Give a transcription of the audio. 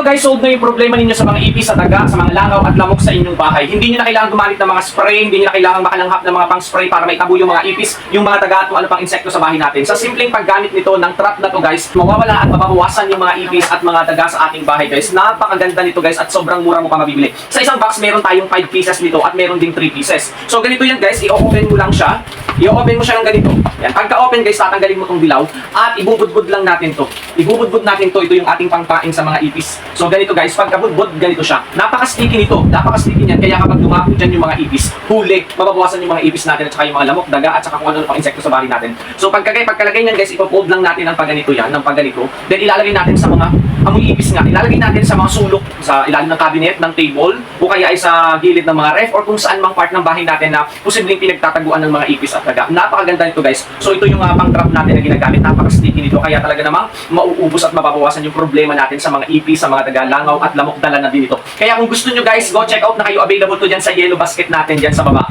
guys, solve na yung problema ninyo sa mga ipis, sa daga, sa mga langaw at lamok sa inyong bahay. Hindi nyo na kailangan gumamit ng mga spray, hindi nyo na kailangan makalanghap ng mga pang-spray para maitabo yung mga ipis, yung mga daga at kung ano pang insekto sa bahay natin. Sa simpleng paggamit nito ng trap na to guys, mawawala at mababawasan yung mga ipis at mga daga sa ating bahay guys. Napakaganda nito guys at sobrang mura mo pa mabibili. Sa isang box, meron tayong 5 pieces nito at meron ding 3 pieces. So ganito yan guys, i-open mo lang siya. I-open mo siya ng ganito. Yan. Pagka-open guys, tatanggalin mo tong dilaw at ibubudbud lang natin to. Ibubudbud natin to. Ito yung ating pangpaing sa mga ipis. So ganito guys, pagka-budbud, ganito siya. Napaka-sticky nito. Napaka-sticky niyan. Kaya kapag dumapo dyan yung mga ipis, huli, mababawasan yung mga ipis natin at saka yung mga lamok, daga at saka kung ano pang insekto sa bahay natin. So pagkalagay niyan guys, ipo-fold lang natin ng pagganito yan, ng pagganito. Then ilalagay natin sa mga amoy ipis nga. Ilalagay natin sa mga sulok, sa ilalim ng cabinet, ng table, o kaya ay sa gilid ng mga ref, or kung saan mang part ng bahay natin na posibleng pinagtataguan ng mga ipis at daga. Napakaganda nito guys. So ito yung pang-trap natin na ginagamit. Napaka-sticky nito. Kaya talaga namang mauubos at mababawasan yung problema natin sa mga ipis, sa mga daga, langaw at lamok, dala na din ito. Kaya kung gusto nyo guys, go check out na kayo. Available to dyan sa yellow basket natin dyan sa baba.